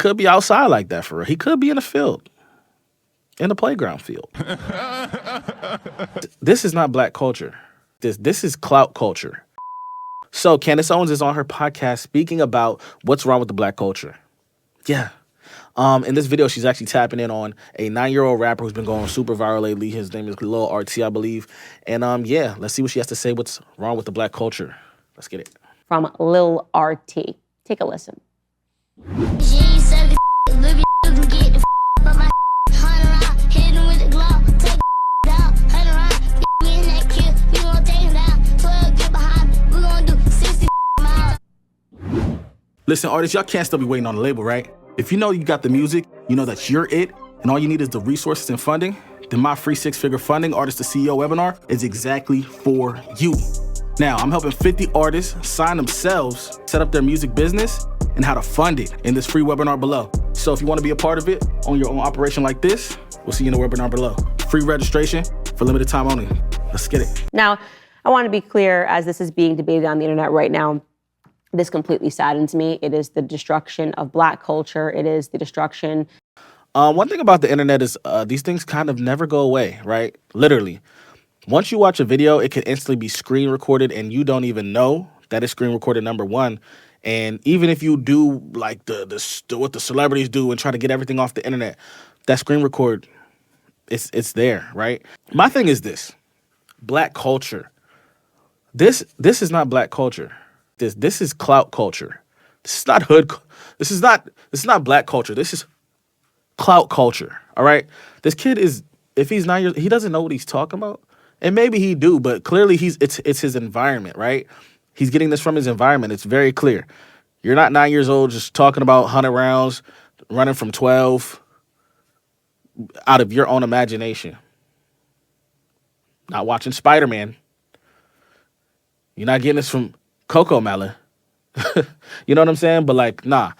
could be outside like that for real. He could be in the field, in the playground field. This is not black culture. This is clout culture. So Candace Owens is on her podcast speaking about what's wrong with the black culture. Yeah. In this video, she's actually tapping in on a 9-year-old rapper who's been going super viral lately. His name is Lil RT, I believe. And yeah, let's see what she has to say. What's wrong with the black culture? Let's get it. From Lil RT. Take a listen. Listen, artists, y'all can't still be waiting on the label, right? If you know you got the music, you know that you're it, and all you need is the resources and funding, then my free 6-figure funding Artist to CEO webinar is exactly for you. Now, I'm helping 50 artists sign themselves, set up their music business, and how to fund it in this free webinar below. So if you want to be a part of it on your own operation like this, we'll see you in the webinar below. Free registration for limited time only. Let's get it. Now, I want to be clear, as this is being debated on the internet right now, this completely saddens me. It is the destruction of black culture. It is the destruction. One thing about the internet is these things kind of never go away, right? Literally. Once you watch a video, it can instantly be screen recorded and you don't even know that it's screen recorded, number one. And even if you do like what the celebrities do and try to get everything off the internet, that screen record, it's there, right? My thing is this, black culture. This is not black culture. This is clout culture. This is not hood. This is not black culture. This is clout culture. All right. This kid is, if he's 9 years, he doesn't know what he's talking about. And maybe he do, but clearly it's his environment, right? He's getting this from his environment. It's very clear. You're not 9 years old just talking about 100 rounds, running from 12 out of your own imagination. Not watching Spider-Man. You're not getting this from Coco Melon. You know what I'm saying? But like, nah,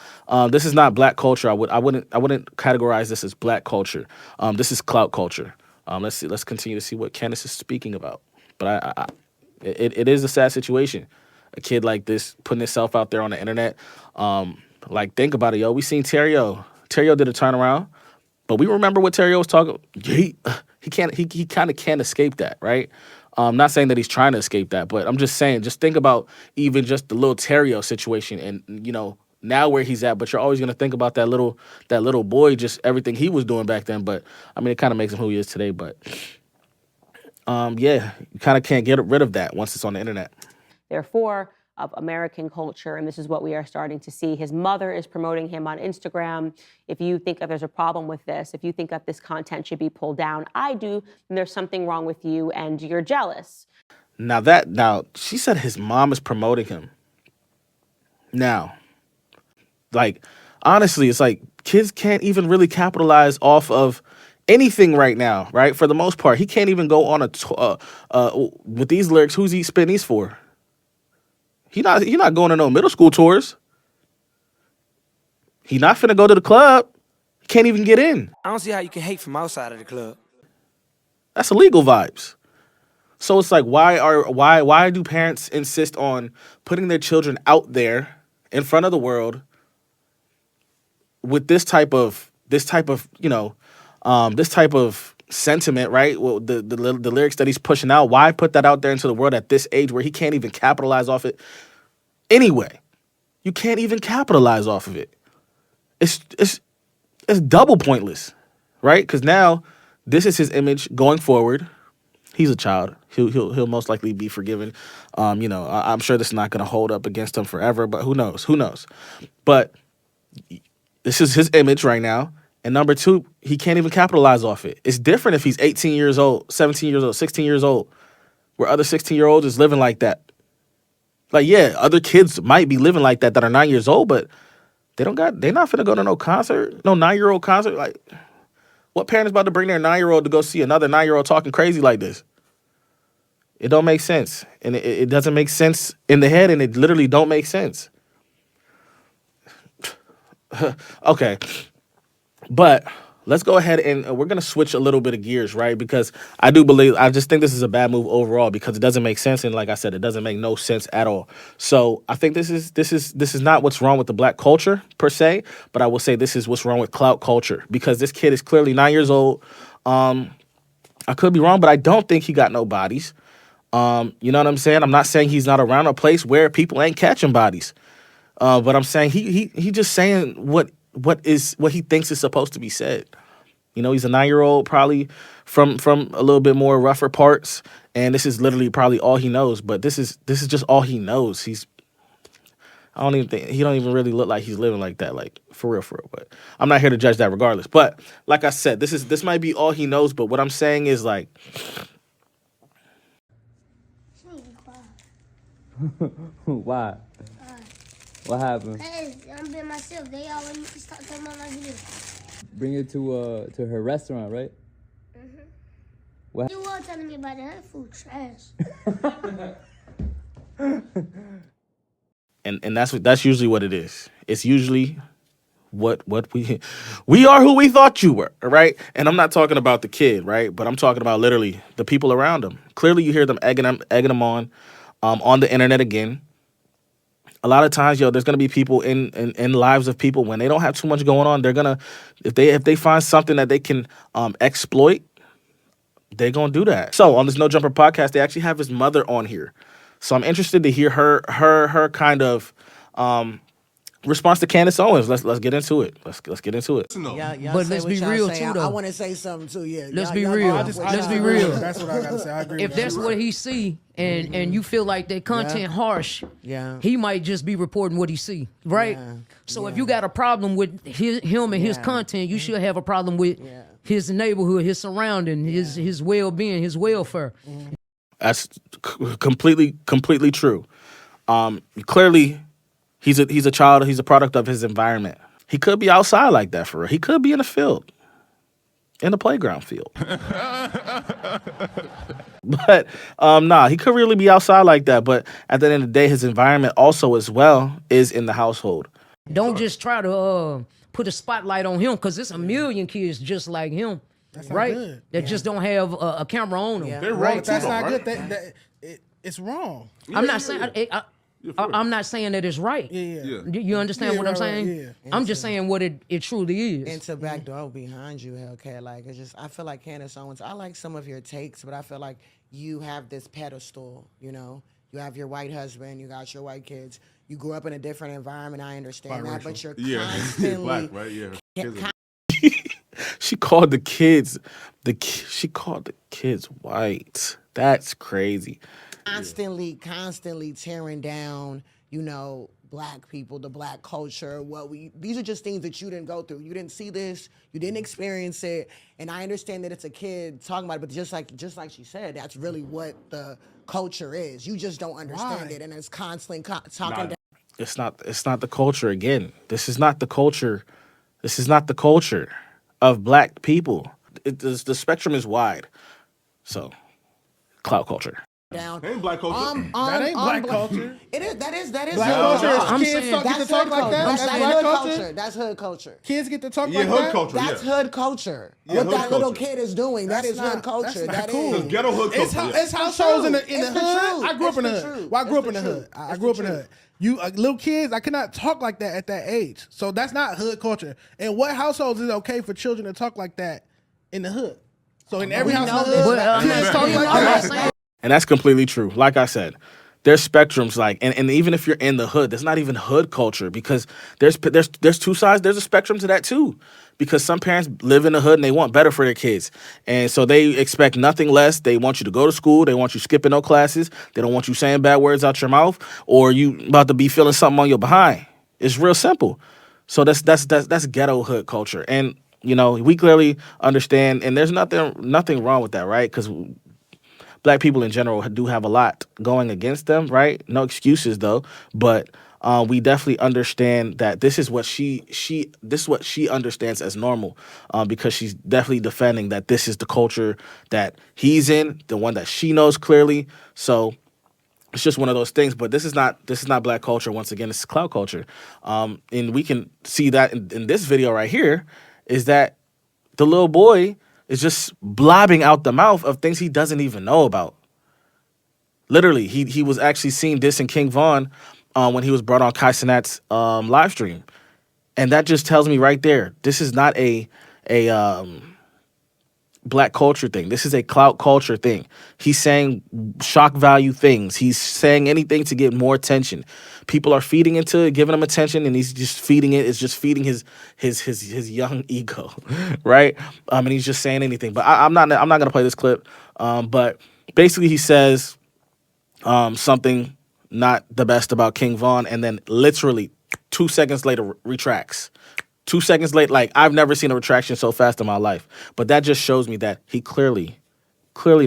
this is not black culture. I wouldn't categorize this as black culture. This is clout culture. Let's continue to see what Candace is speaking about. But it is a sad situation. A kid like this putting himself out there on the internet. Like, think about it, yo. We seen Terrio. Terrio did a turnaround, but we remember what Terrio was talking. He kind of can't escape that, right? I'm not saying that he's trying to escape that, but I'm just saying, just think about even just the little Terrio situation and, you know, now where he's at, but you're always going to think about that little boy, just everything he was doing back then. But I mean, it kind of makes him who he is today. But yeah, you kind of can't get rid of that once it's on the internet. Therefore, of American culture, and this is what we are starting to see. His mother is promoting him on Instagram. If you think that there's a problem with this, if you think that this content should be pulled down, I do, then there's something wrong with you and you're jealous. Now, she said his mom is promoting him. Now, like, honestly, it's like kids can't even really capitalize off of anything right now, right? For the most part, he can't even go on with these lyrics. Who's he spitting these for? He not going to no middle school tours. He not finna go to the club. He can't even get in. I don't see how you can hate from outside of the club. That's illegal vibes. So it's like, why do parents insist on putting their children out there in front of the world with this type of you know, this type of sentiment, right? Well, the lyrics that he's pushing out, why put that out there into the world at this age where he can't even capitalize off it? Anyway, you can't even capitalize off of it. It's double pointless, right? Because now this is his image going forward. He's a child. He'll most likely be forgiven. You know, I'm sure this is not going to hold up against him forever, but who knows? Who knows? But this is his image right now. And number two, he can't even capitalize off it. It's different if he's 18 years old, 17 years old, 16 years old, where other 16-year-olds is living like that. Like, yeah, other kids might be living like that are 9 years old, but they're not finna go to no concert, no 9-year-old concert. Like, what parent is about to bring their 9-year-old to go see another 9-year-old talking crazy like this? It don't make sense. And it doesn't make sense in the head, and it literally don't make sense. Okay. But let's go ahead and we're gonna switch a little bit of gears, right? Because I just think this is a bad move overall because it doesn't make sense, and like I said, it doesn't make no sense at all. So I think this is not what's wrong with the black culture per se, but I will say this is what's wrong with clout culture because this kid is clearly 9 years old. I could be wrong, but I don't think he got no bodies. You know what I'm saying? I'm not saying he's not around a place where people ain't catching bodies. But I'm saying he just saying what he thinks is supposed to be said. You know, he's a 9-year-old, probably from a little bit more rougher parts, and this is literally probably all he knows. But this is just all he knows. I don't even think he don't even really look like he's living like that, like for real. But I'm not here to judge that regardless. But like I said, this might be all he knows. But what I'm saying is like. Why? What happened? Hey, I'm being myself. They all want me to stop talking about like this. Bring it to her restaurant, right? What? You were telling me about that food trash. And that's usually what it is. It's usually what we are who we thought you were, right? And I'm not talking about the kid, right? But I'm talking about literally the people around him. Clearly, you hear them egging him on the internet again. A lot of times, there's gonna be people in lives of people when they don't have too much going on. They're gonna if they find something that they can exploit, they're gonna do that. So on this No Jumper podcast, they actually have his mother on here. So I'm interested to hear her kind of response to Candace Owens. Let's get into it. Let's get into it. Y'all But say let's what be y'all real, say. too, I though. want to say something too. Yeah. Let's Y'all- be y'all real. know Let's be real. That's what I gotta say. I agree. If with that's you. what he see and you feel like that content harsh, Yeah. he might just be reporting what he see, right? Yeah. So if you got a problem with him and his Yeah. content, you should have a problem with Yeah. his neighborhood, his surrounding, his well-being, his welfare. That's completely true. Clearly, he's a child. He's a product of his environment. He could be outside like that for real. He could be in the field, in the playground field. But nah, he could really be outside like that. But at the end of the day, his environment also as well is in the household. Don't just try to put a spotlight on him because there's a million kids just like him, right? good. That just don't have a camera on them. Yeah. They're wrong. Right? But that's not good. It's wrong. I'm not saying I'm not saying that it's right. Yeah. You understand Yeah, what I'm right, saying? yeah. I'm just saying what it truly is. And to backdoor behind you, Hellcat. Like it's just, I feel like Candace Owens. I like some of your takes, but I feel like you have this pedestal. You know, you have your white husband, you got your white kids. You grew up in a different environment. I understand that, but you're constantly black, right? Yeah. She called the kids white. That's crazy. constantly tearing down, black people, the black culture, these are just things that you didn't go through. You didn't see this, you didn't experience it. And I understand that it's a kid talking about it, but just like she said, that's really what the culture is. You just don't understand it, and it's constantly talking down. It's not the culture again. This is not the culture. This is not the culture of black people. The spectrum is wide. So, clout culture. Down. That ain't black culture. That ain't black culture. It is. That is. Black hood culture is I'm kids saying get to That's talk hood like that. culture. That's black hood culture. That's hood culture. Kids get to talk Yeah, like hood that. culture. That's yeah. hood culture. Yeah, What hood that little culture. kid is doing, that is hood culture. That's not That cool. is. Ghetto hood culture. It's households in the It's the hood. truth. I grew up in the It's the hood. truth. Well, I grew up in It's the the hood. truth. I It's grew up the in the truth. hood. You little kids, I cannot talk like that at that age. So that's not hood culture. And what households is it okay for children to talk like that in the hood? So in every house in the hood, kids talk like that. And that's completely true. Like I said, there's spectrums and even if you're in the hood, there's not even hood culture because there's two sides. There's a spectrum to that too, because some parents live in the hood and they want better for their kids, and so they expect nothing less. They want you to go to school. They want you skipping no classes. They don't want you saying bad words out your mouth or you about to be feeling something on your behind. It's real simple. So that's ghetto hood culture, and we clearly understand. And there's nothing wrong with that, right? Because black people in general do have a lot going against them, right? No excuses though, but we definitely understand that this is what she understands as normal, because she's definitely defending that this is the culture that he's in, the one that she knows clearly. So it's just one of those things. But this is not black culture. Once again, it's clout culture, and we can see that in this video right here is that the little boy is just blabbing out the mouth of things he doesn't even know about. Literally, he was actually seen dissing King Von when he was brought on Kai Cenat's live stream. And that just tells me right there, this is not a black culture thing. This is a clout culture thing. He's saying shock value things. He's saying anything to get more attention. People are feeding into it, giving him attention, and he's just feeding it. It's just feeding his young ego, right? And he's just saying anything. But I'm not gonna play this clip. But basically, he says something not the best about King Von, and then literally 2 seconds later retracts. 2 seconds later, like, I've never seen a retraction so fast in my life. But that just shows me that he clearly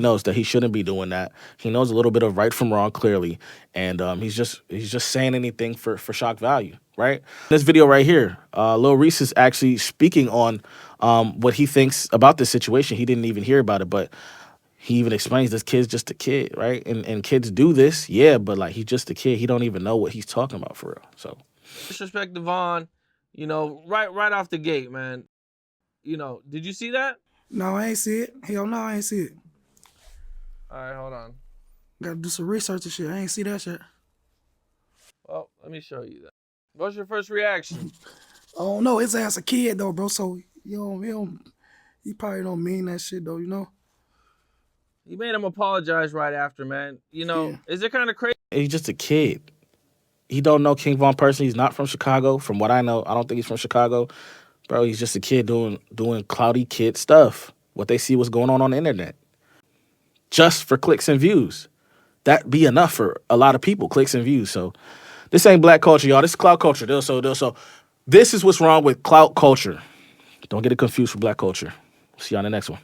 knows that he shouldn't be doing that. He knows a little bit of right from wrong, clearly. And he's just saying anything for shock value, right? This video right here, Lil Reese is actually speaking on what he thinks about this situation. He didn't even hear about it, but he even explains this kid's just a kid, right? And kids do this, yeah, but like, he's just a kid. He don't even know what he's talking about for real. So disrespect Devon, you know, right off the gate, man. You know, did you see that? No, I ain't see it. Hell no, I ain't see it. All right, hold on. Gotta do some research and shit. I ain't see that shit. Well, let me show you that. What's your first reaction? I don't know. His ass a kid though, bro. So he probably don't mean that shit though, you know. You made him apologize right after, man. You know, Yeah. Is it kind of crazy? he's just a kid. He don't know King Von personally. He's not from Chicago. From what I know, I don't think he's from Chicago. Bro, he's just a kid doing cloudy kid stuff. What they see what's going on the internet. Just for clicks and views. That be enough for a lot of people, clicks and views. So this ain't black culture, y'all. This is clout culture. So this is what's wrong with clout culture. Don't get it confused with black culture. See you on the next one.